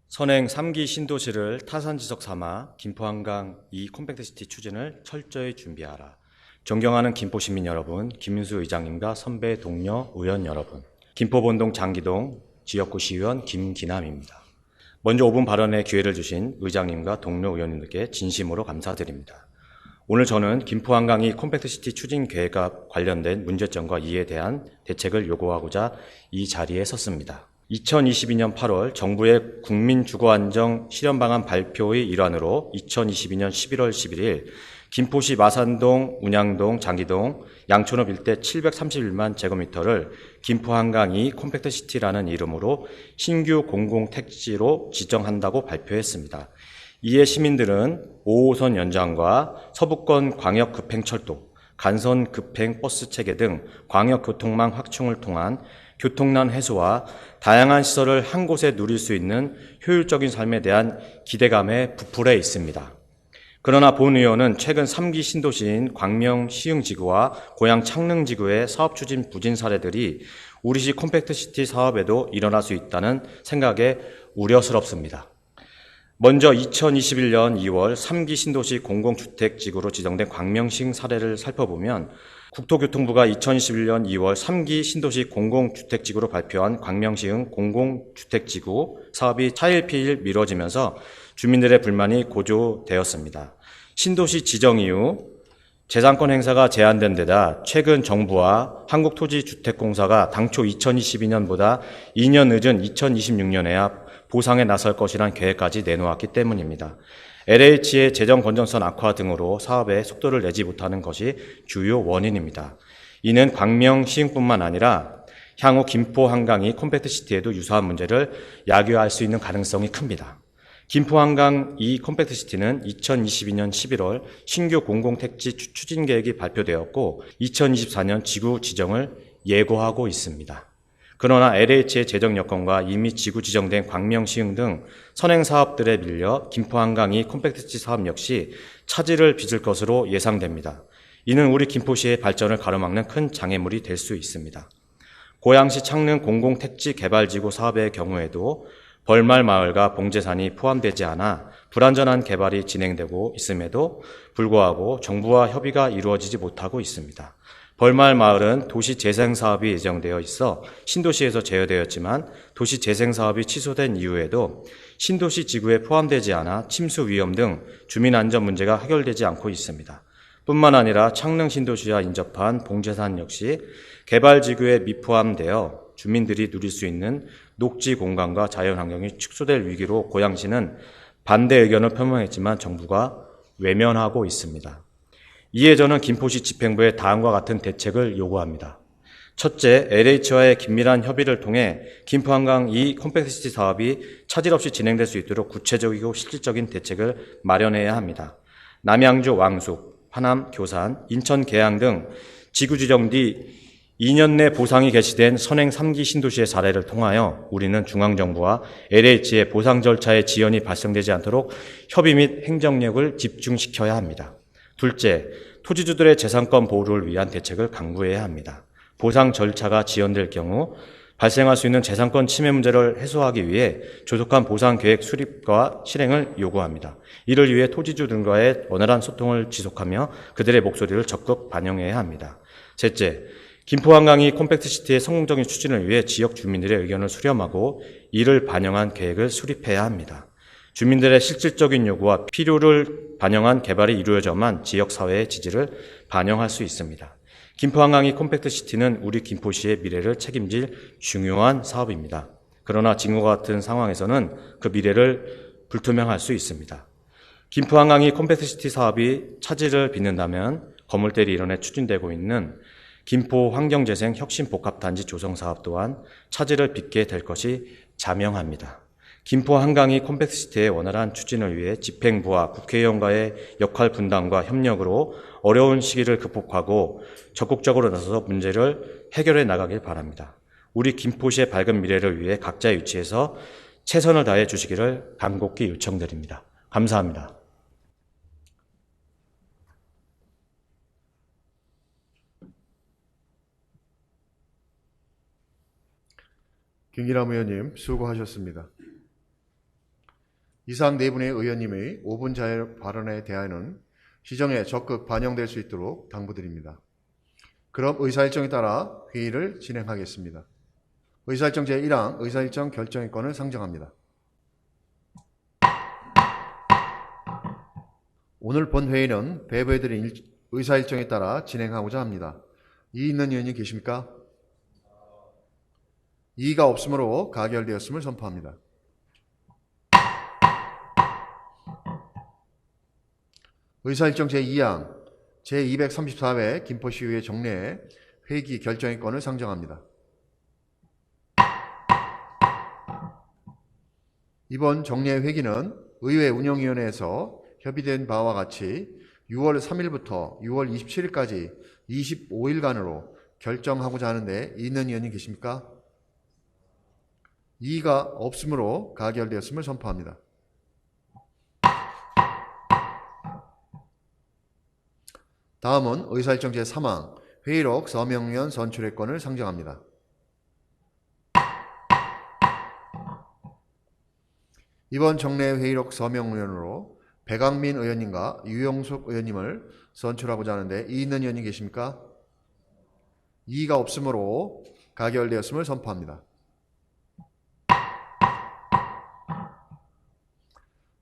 선행 3기 신도시를 타산지석 삼아 김포 한강 2 컴팩트시티 추진을 철저히 준비하라. 존경하는 김포시민 여러분, 김민수 의장님과 선배 동료 의원 여러분, 김포본동 장기동 지역구 시의원 김기남입니다. 먼저 5분 발언의 기회를 주신 의장님과 동료 의원님들께 진심으로 감사드립니다. 오늘 저는 김포 한강 2 컴팩트시티 추진 계획과 관련된 문제점과 이에 대한 대책을 요구하고자 이 자리에 섰습니다. 2022년 8월 정부의 국민주거안정 실현방안 발표의 일환으로 2022년 11월 11일 김포시 마산동, 운양동, 장기동, 양촌읍 일대 731만 제곱미터를 김포 한강 2 컴팩트시티라는 이름으로 신규 공공택지로 지정한다고 발표했습니다. 이에 시민들은 5호선 연장과 서부권 광역급행철도, 간선급행버스 체계 등 광역교통망 확충을 통한 교통난 해소와 다양한 시설을 한 곳에 누릴 수 있는 효율적인 삶에 대한 기대감에 부풀어 있습니다. 그러나 본 의원은 최근 3기 신도시인 광명 시흥지구와 고양 창릉지구의 사업 추진 부진 사례들이 우리시 컴팩트시티 사업에도 일어날 수 있다는 생각에 우려스럽습니다. 먼저 2021년 2월 3기 신도시 공공주택지구로 지정된 광명시흥 사례를 살펴보면 국토교통부가 2021년 2월 3기 신도시 공공주택지구로 발표한 광명시흥 공공주택지구 사업이 차일피일 미뤄지면서 주민들의 불만이 고조되었습니다. 신도시 지정 이후 재산권 행사가 제한된 데다 최근 정부와 한국토지주택공사가 당초 2022년보다 2년 늦은 2026년에야 보상에 나설 것이란 계획까지 내놓았기 때문입니다. LH의 재정 건전성 악화 등으로 사업에 속도를 내지 못하는 것이 주요 원인입니다. 이는 광명 시흥뿐만 아니라 향후 김포 한강이 컴팩트시티에도 유사한 문제를 야기할 수 있는 가능성이 큽니다. 김포 한강 2 컴팩트시티는 2022년 11월 신규 공공택지 추진 계획이 발표되었고 2024년 지구 지정을 예고하고 있습니다. 그러나 LH의 재정 여건과 이미 지구 지정된 광명시흥 등 선행 사업들에 밀려 김포 한강이 컴팩트시티 사업 역시 차질을 빚을 것으로 예상됩니다. 이는 우리 김포시의 발전을 가로막는 큰 장애물이 될 수 있습니다. 고양시 창릉 공공택지 개발지구 사업의 경우에도 벌말마을과 봉제산이 포함되지 않아 불안전한 개발이 진행되고 있음에도 불구하고 정부와 협의가 이루어지지 못하고 있습니다. 벌말마을은 도시재생사업이 예정되어 있어 신도시에서 제어되었지만 도시재생사업이 취소된 이후에도 신도시 지구에 포함되지 않아 침수 위험 등 주민안전 문제가 해결되지 않고 있습니다. 뿐만 아니라 창릉 신도시와 인접한 봉제산 역시 개발지구에 미포함되어 주민들이 누릴 수 있는 녹지 공간과 자연환경이 축소될 위기로 고양시는 반대 의견을 표명했지만 정부가 외면하고 있습니다. 이에 저는 김포시 집행부에 다음과 같은 대책을 요구합니다. 첫째, LH와의 긴밀한 협의를 통해 김포 한강 2 컴팩트시티 사업이 차질 없이 진행될 수 있도록 구체적이고 실질적인 대책을 마련해야 합니다. 남양주 왕숙, 하남 교산, 인천 계양 등 지구 지정 뒤 2년 내 보상이 개시된 선행 3기 신도시의 사례를 통하여 우리는 중앙정부와 LH의 보상 절차의 지연이 발생되지 않도록 협의 및 행정력을 집중시켜야 합니다. 둘째, 토지주들의 재산권 보호를 위한 대책을 강구해야 합니다. 보상 절차가 지연될 경우 발생할 수 있는 재산권 침해 문제를 해소하기 위해 조속한 보상 계획 수립과 실행을 요구합니다. 이를 위해 토지주들과의 원활한 소통을 지속하며 그들의 목소리를 적극 반영해야 합니다. 셋째, 김포 한강이 컴팩트시티의 성공적인 추진을 위해 지역 주민들의 의견을 수렴하고 이를 반영한 계획을 수립해야 합니다. 주민들의 실질적인 요구와 필요를 반영한 개발이 이루어져만 지역사회의 지지를 반영할 수 있습니다. 김포 한강이 컴팩트시티는 우리 김포시의 미래를 책임질 중요한 사업입니다. 그러나 지금과 같은 상황에서는 그 미래를 불투명할 수 있습니다. 김포 한강이 컴팩트시티 사업이 차질을 빚는다면 건물대리 일원에 추진되고 있는 김포 환경재생 혁신복합단지 조성사업 또한 차질을 빚게 될 것이 자명합니다. 김포 한강이 컴팩트시티의 원활한 추진을 위해 집행부와 국회의원과의 역할 분담과 협력으로 어려운 시기를 극복하고 적극적으로 나서서 문제를 해결해 나가길 바랍니다. 우리 김포시의 밝은 미래를 위해 각자의 위치에서 최선을 다해 주시기를 간곡히 요청드립니다. 감사합니다. 김기남 의원님 수고하셨습니다. 이상 네 분의 의원님의 5분 자유 발언에 대하여는 시정에 적극 반영될 수 있도록 당부드립니다. 그럼 의사일정에 따라 회의를 진행하겠습니다. 의사일정 제1항 의사일정 결정의 건을 상정합니다. 오늘 본 회의는 배부해드린 의사일정에 따라 진행하고자 합니다. 이의 있는 의원님 계십니까? 이의가 없으므로 가결되었음을 선포합니다. 의사일정 제2항 제234회 김포시의회 정례 회기 결정의 건을 상정합니다. 이번 정례 회기는 의회 운영위원회에서 협의된 바와 같이 6월 3일부터 6월 27일까지 25일간으로 결정하고자 하는데 있는 의원님 계십니까? 이의가 없으므로 가결되었음을 선포합니다. 다음은 의사일정 제3항 회의록 서명위원 선출의 건을 상정합니다. 이번 정례 회의록 서명위원으로 백왕민 의원님과 유영숙 의원님을 선출하고자 하는데 이의 있는 의원님 계십니까? 이의가 없으므로 가결되었음을 선포합니다.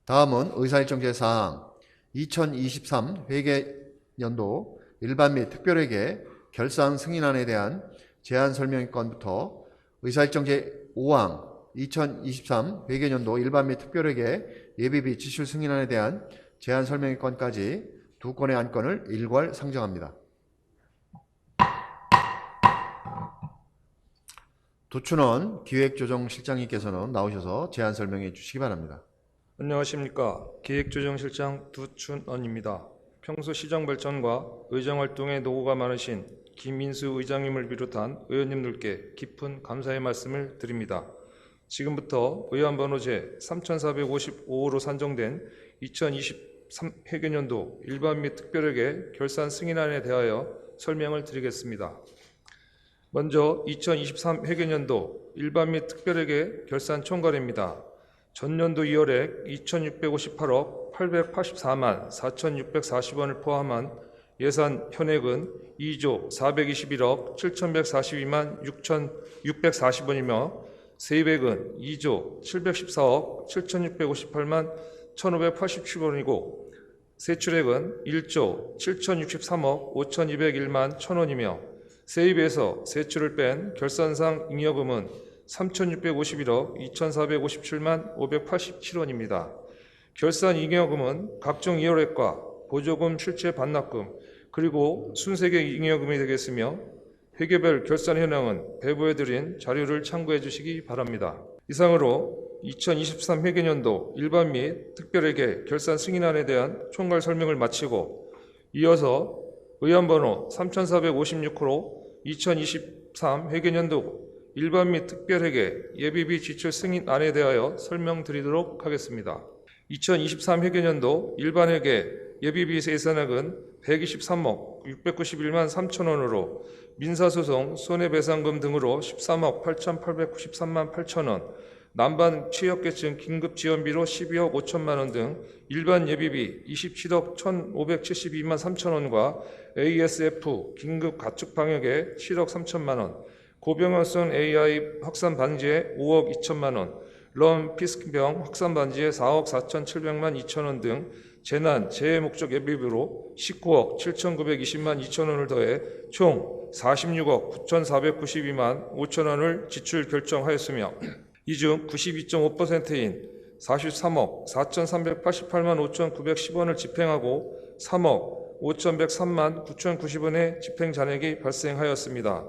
다음은 의사일정 제4항 2023 회계연도 일반 및 특별회계 결산 승인안에 대한 제안 설명권부터 의사일정 제5항 2023 회계연도 일반 및 특별회계 예비비 지출 승인안에 대한 제안 설명권까지 두 건의 안건을 일괄 상정합니다. 도춘원 기획조정실장님께서는 나오셔서 제안 설명해 주시기 바랍니다. 안녕하십니까. 기획조정실장 두춘원입니다. 평소 시정 발전과 의정활동에 노고가 많으신 김민수 의장님을 비롯한 의원님들께 깊은 감사의 말씀을 드립니다. 지금부터 의안번호 제 3455호로 산정된 2023 회계연도 일반 및 특별회계 결산 승인안에 대하여 설명을 드리겠습니다. 먼저 2023 회계연도 일반 및 특별회계 결산 총괄입니다. 전년도 2월에 2,658억 884만 4,640원을 포함한 예산 현액은 2조 421억 7,142만 6,640원이며 세입액은 2조 714억 7,658만 1,587원이고 세출액은 1조 7,063억 5,201만 1,000원이며 세입에서 세출을 뺀 결산상 잉여금은 3,651억 2,457만 587원입니다. 결산 잉여금은 각종 이월액과 보조금 실제 반납금 그리고 순세계 잉여금이 되겠으며 회계별 결산 현황은 배부해드린 자료를 참고해 주시기 바랍니다. 이상으로 2023 회계연도 일반 및 특별회계 결산 승인안에 대한 총괄 설명을 마치고 이어서 의안번호 3456호로 2023 회계연도 일반 및 특별회계 예비비 지출 승인안에 대하여 설명드리도록 하겠습니다. 2023 회계연도 일반회계 예비비 예산액은 123억 691만 3천원으로 민사소송 손해배상금 등으로 13억 8,893만 8천원, 난반 취약계층 긴급지원비로 12억 5천만 원 등 일반 예비비 27억 1,572만 3천원과 ASF 긴급 가축 방역에 7억 3천만 원, 고병원성 AI 확산 반지에 5억 2천만 원, 런 피스병 확산 반지에 4억 4,700만 2천원 등 재난, 재해 목적 예비비로 19억 7,920만 2천원을 더해 총 46억 9,492만 5천원을 지출 결정하였으며 이 중 92.5%인 43억 4,388만 5,910원을 집행하고 3억 5,103만 9,090원의 집행 잔액이 발생하였습니다.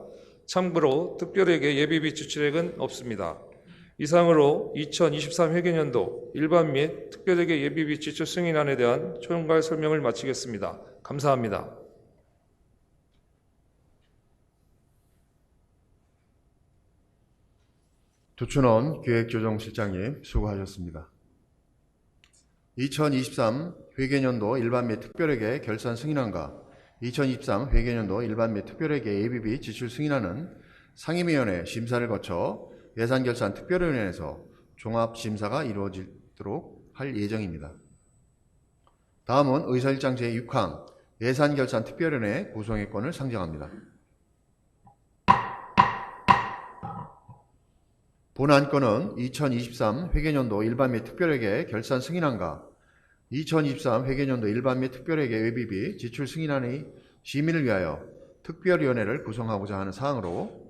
참고로 특별회계 예비비 지출액은 없습니다. 이상으로 2023 회계연도 일반 및 특별회계 예비비 지출 승인안에 대한 총괄 설명을 마치겠습니다. 감사합니다. 두춘원 기획조정실장님 수고하셨습니다. 2023 회계연도 일반 및 특별회계 결산 승인안과 2023 회계연도 일반 및 특별회계 예비비 지출 승인안은 상임위원회 심사를 거쳐 예산결산특별위원회에서 종합심사가 이루어지도록 할 예정입니다. 다음은 의사일정 제6항 예산결산특별위원회 구성의 건을 상정합니다. 본 안건은 2023 회계연도 일반 및 특별회계 결산 승인안과 2023 회계연도 일반 및 특별회계 예비비 지출 승인안의 심의를 위하여 특별위원회를 구성하고자 하는 사항으로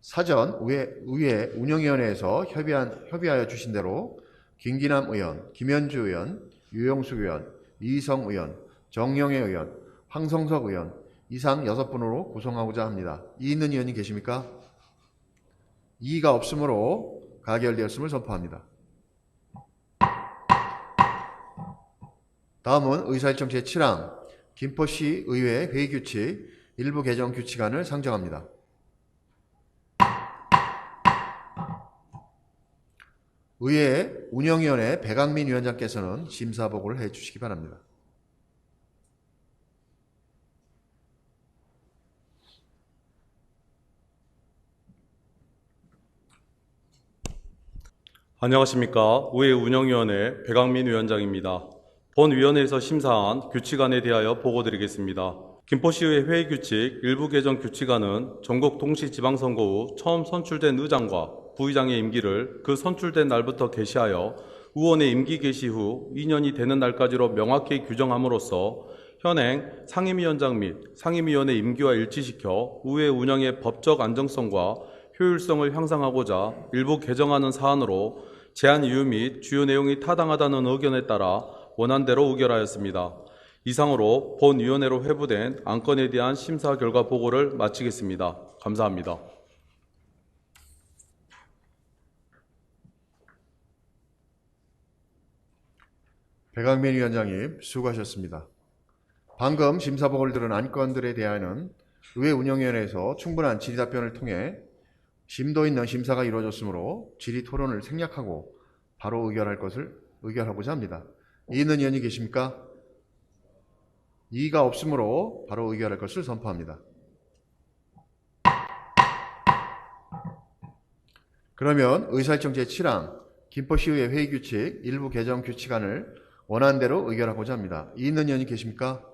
사전 의회 운영위원회에서 협의하여 주신 대로 김기남 의원, 김현주 의원, 유영숙 의원, 이희성 의원, 정영애 의원, 황성석 의원 이상 6분으로 구성하고자 합니다. 이의 있는 의원이 계십니까? 이의가 없으므로 가결되었음을 선포합니다. 다음은 의사일정 제7항 김포시 의회 회의규칙 일부 개정 규칙안을 상정합니다. 의회 운영위원회 백왕민 위원장께서는 심사보고를 해주시기 바랍니다. 안녕하십니까. 의회 운영위원회 배강민 위원장입니다. 본 위원회에서 심사한 규칙안에 대하여 보고드리겠습니다. 김포시의회 회의규칙 일부 개정 규칙안은 전국 동시지방선거 후 처음 선출된 의장과 부의장의 임기를 그 선출된 날부터 개시하여 의원의 임기 개시 후 2년이 되는 날까지로 명확히 규정함으로써 현행 상임위원장 및 상임위원의 임기와 일치시켜 의회 운영의 법적 안정성과 효율성을 향상하고자 일부 개정하는 사안으로 제안 이유 및 주요 내용이 타당하다는 의견에 따라 원안대로 의결하였습니다. 이상으로 본 위원회로 회부된 안건에 대한 심사 결과 보고를 마치겠습니다. 감사합니다. 배강민 위원장님 수고하셨습니다. 방금 심사 보고를 들은 안건들에 대하여는 의회 운영위원회에서 충분한 질의 답변을 통해 심도 있는 심사가 이루어졌으므로 질의 토론을 생략하고 바로 의결하고자 합니다. 이의 있는 의원이 계십니까? 이의가 없으므로 바로 의결할 것을 선포합니다. 그러면 의사일정 제7항 김포시의회 회의규칙 일부 개정 규칙안을 원안대로 의결하고자 합니다. 이의 있는 의원이 계십니까?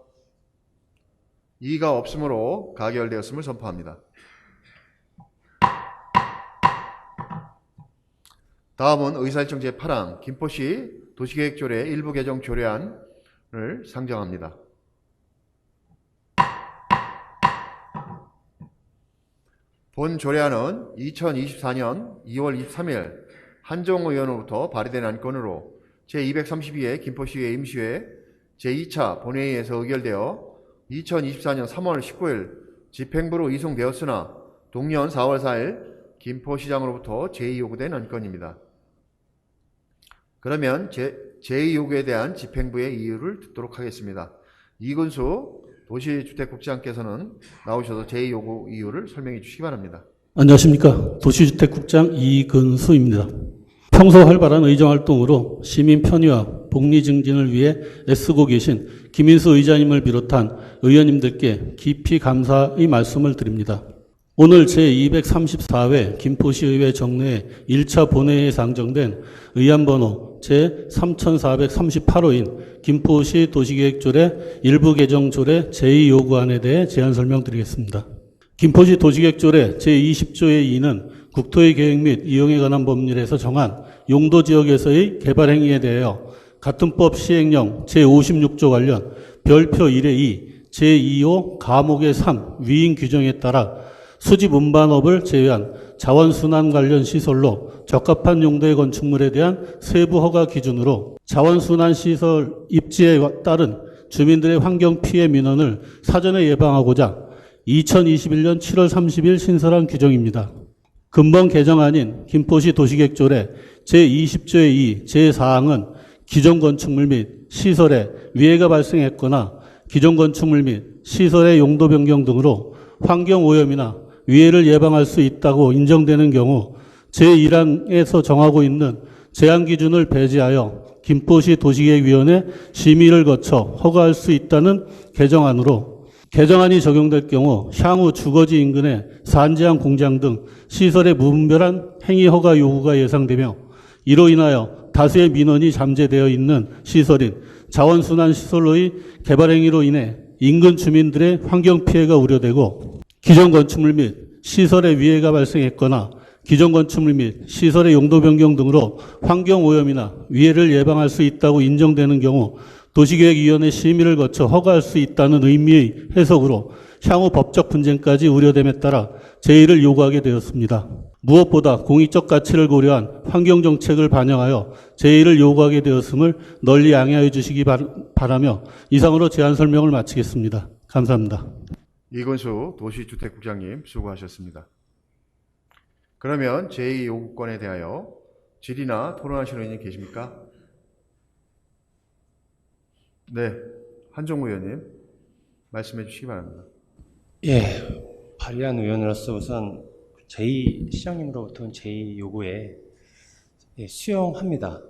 이의가 없으므로 가결되었음을 선포합니다. 다음은 의사일정 제8항 김포시 도시계획조례 일부 개정 조례안을 상정합니다. 본 조례안은 2024년 2월 23일 한종우 의원으로부터 발의된 안건으로 제232회 김포시의회 임시회 제2차 본회의에서 의결되어 2024년 3월 19일 집행부로 이송되었으나 동년 4월 4일 김포시장으로부터 제2요구된 안건입니다. 그러면 제2요구에 대한 집행부의 이유를 듣도록 하겠습니다. 이근수 도시주택국장께서는 나오셔서 제2요구 이유를 설명해 주시기 바랍니다. 안녕하십니까. 도시주택국장 이근수입니다. 평소 활발한 의정활동으로 시민 편의와 복리 증진을 위해 애쓰고 계신 김인수 의장님을 비롯한 의원님들께 깊이 감사의 말씀을 드립니다. 오늘 제234회 김포시의회 정례 1차 본회의에 상정된 의안번호 제3438호인 김포시 도시계획조례 일부 개정조례 제2요구안에 대해 제안 설명드리겠습니다. 김포시 도시계획조례 제20조의 2는 국토의 계획 및 이용에 관한 법률에서 정한 용도지역에서의 개발행위에 대하여 같은 법 시행령 제56조 관련 별표 1의 2, 제2호 가목의 3 위인 규정에 따라 수집 운반업을 제외한 자원순환 관련 시설로 적합한 용도의 건축물에 대한 세부 허가 기준으로 자원순환 시설 입지에 따른 주민들의 환경 피해 민원을 사전에 예방하고자 2021년 7월 30일 신설한 규정입니다. 근본 개정안인 김포시 도시계획조례 제20조의 2 제4항은 기존 건축물 및 시설에 위해가 발생했거나 기존 건축물 및 시설의 용도 변경 등으로 환경오염이나 위해를 예방할 수 있다고 인정되는 경우 제1항에서 정하고 있는 제한 기준을 배제하여 김포시 도시계획위원회 심의를 거쳐 허가할 수 있다는 개정안으로 개정안이 적용될 경우 향후 주거지 인근의 산지항 공장 등 시설의 무분별한 행위 허가 요구가 예상되며 이로 인하여 다수의 민원이 잠재되어 있는 시설인 자원순환 시설로의 개발 행위로 인해 인근 주민들의 환경 피해가 우려되고 기존 건축물 및 시설의 위해가 발생했거나 기존 건축물 및 시설의 용도 변경 등으로 환경 오염이나 위해를 예방할 수 있다고 인정되는 경우 도시계획위원회 심의를 거쳐 허가할 수 있다는 의미의 해석으로 향후 법적 분쟁까지 우려됨에 따라 제의를 요구하게 되었습니다. 무엇보다 공익적 가치를 고려한 환경정책을 반영하여 제의를 요구하게 되었음을 널리 양해하여 주시기 바라며 이상으로 제안 설명을 마치겠습니다. 감사합니다. 이건수 도시주택국장님 수고하셨습니다. 그러면 제2요구권에 대하여 질의나 토론하시는 의원님 계십니까? 네, 한종우 의원님 말씀해 주시기 바랍니다. 예, 발의한 의원으로서 우선 시장님으로부터는 제2요구에 수용합니다.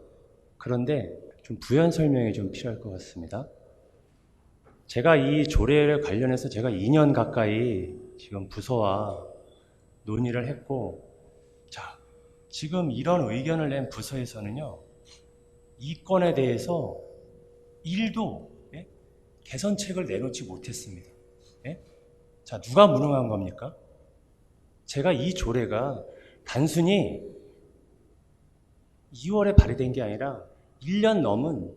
그런데 좀 부연 설명이 좀 필요할 것 같습니다. 제가 이 조례를 관련해서 제가 2년 가까이 지금 부서와 논의를 했고, 자, 지금 이런 의견을 낸 부서에서는요, 이 건에 대해서 일도 개선책을 내놓지 못했습니다. 자, 누가 무능한 겁니까? 제가 이 조례가 단순히 2월에 발의된 게 아니라 1년 넘은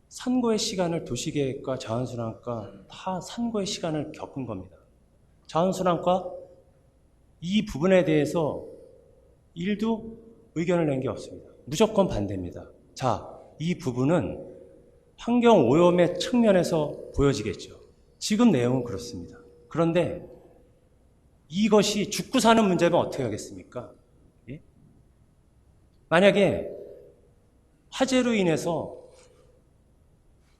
산고의 시간을 도시계획과 자원순환과 다 산고의 시간을 겪은 겁니다. 자원순환과 이 부분에 대해서 일도 의견을 낸 게 없습니다. 무조건 반대입니다. 자, 이 부분은 환경오염의 측면에서 보여지겠죠. 지금 내용은 그렇습니다. 그런데 이것이 죽고 사는 문제면 어떻게 하겠습니까? 예? 만약에 화재로 인해서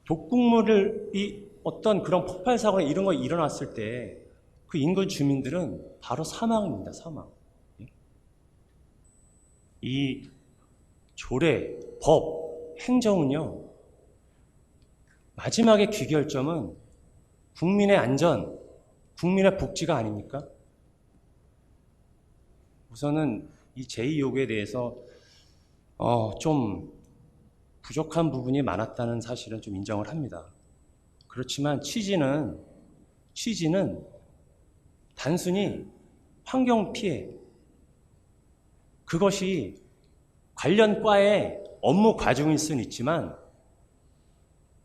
독극물이 어떤 그런 폭발 사고나 이런 거 일어났을 때 그 인근 주민들은 바로 사망입니다. 사망. 이 조례, 법, 행정은요, 마지막에 귀결점은 국민의 안전, 국민의 복지가 아닙니까? 우선은 이 제2요구에 대해서 좀 부족한 부분이 많았다는 사실은 좀 인정을 합니다. 그렇지만 취지는 단순히 환경 피해, 그것이 관련 과의 업무 과중일 수는 있지만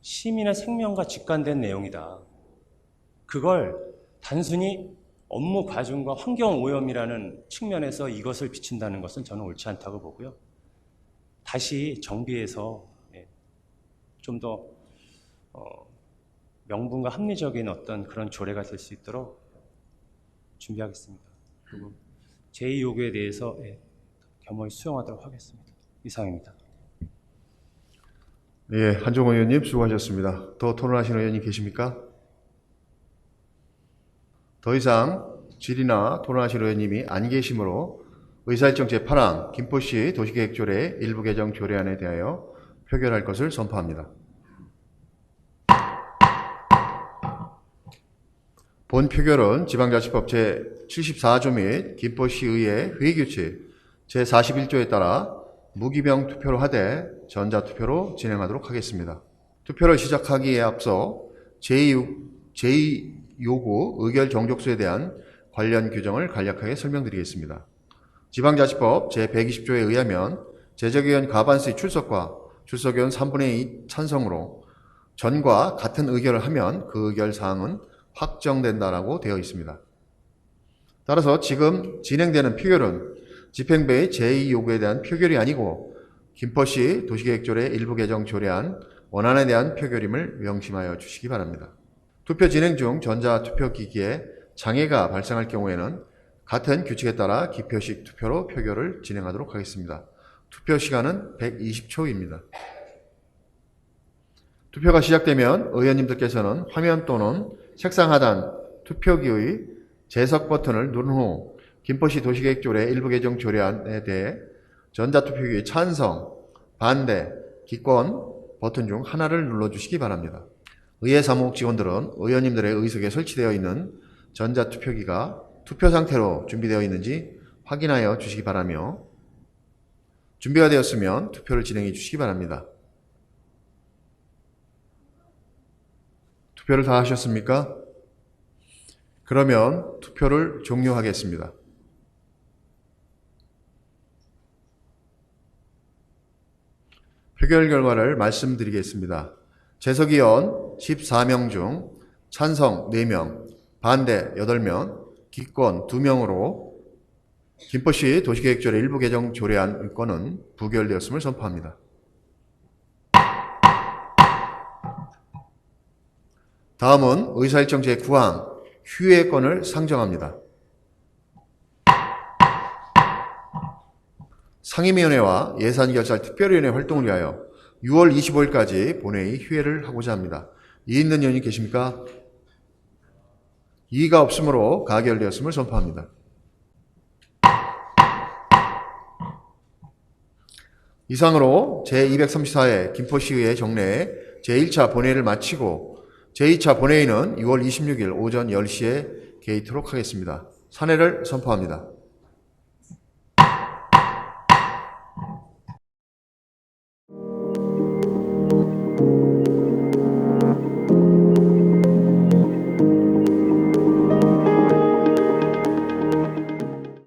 시민의 생명과 직관된 내용이다. 그걸 단순히 업무 과중과 환경 오염이라는 측면에서 이것을 비친다는 것은 저는 옳지 않다고 보고요. 다시 정비해서 좀 더 명분과 합리적인 어떤 그런 조례가 될 수 있도록 준비하겠습니다. 그리고 제2요구에 대해서 겸허히 수용하도록 하겠습니다. 이상입니다. 예, 한종원 의원님 수고하셨습니다. 더 토론하시는 의원님 계십니까? 더 이상 질의나 토론하시는 의원님이 안 계시므로 의사일정 제8항 김포시 도시계획조례 일부 개정 조례안에 대하여 표결할 것을 선포합니다. 본 표결은 지방자치법 제74조 및 김포시의회 회의규칙 제41조에 따라 무기명 투표로 하되 전자투표로 진행하도록 하겠습니다. 투표를 시작하기에 앞서 제2요구 의결 정족수에 대한 관련 규정을 간략하게 설명드리겠습니다. 지방자치법 제120조에 의하면 제적의원 과반수의 출석과 출석의원 3분의 2 찬성으로 전과 같은 의결을 하면 그 의결 사항은 확정된다라고 되어 있습니다. 따라서 지금 진행되는 표결은 집행부의 제2요구에 대한 표결이 아니고 김포시 도시계획조례 일부 개정 조례안 원안에 대한 표결임을 명심하여 주시기 바랍니다. 투표 진행 중 전자투표기기에 장애가 발생할 경우에는 같은 규칙에 따라 기표식 투표로 표결을 진행하도록 하겠습니다. 투표 시간은 120초입니다. 투표가 시작되면 의원님들께서는 화면 또는 책상 하단 투표기의 재석 버튼을 누른 후 김포시 도시계획조례 일부 개정 조례안에 대해 전자투표기의 찬성, 반대, 기권 버튼 중 하나를 눌러주시기 바랍니다. 의회 사무국 직원들은 의원님들의 의석에 설치되어 있는 전자투표기가 투표 상태로 준비되어 있는지 확인하여 주시기 바라며 준비가 되었으면 투표를 진행해 주시기 바랍니다. 투표를 다 하셨습니까? 그러면 투표를 종료하겠습니다. 표결 결과를 말씀드리겠습니다. 재석의원 14명 중 찬성 4명, 반대 8명, 기권 2명으로 김포시 도시계획조례 일부 개정 조례안 건은 부결되었음을 선포합니다. 다음은 의사일정 제9항 휴회 건을 상정합니다. 상임위원회와 예산결산 특별위원회 활동을 위하여 6월 25일까지 본회의 휴회를 하고자 합니다. 이의 있는 의원이 계십니까? 이의가 없으므로 가결되었음을 선포합니다. 이상으로 제234회 김포시의회 정례 제1차 본회의를 마치고 제2차 본회의는 6월 26일 오전 10시에 개의토록 하겠습니다. 산회를 선포합니다.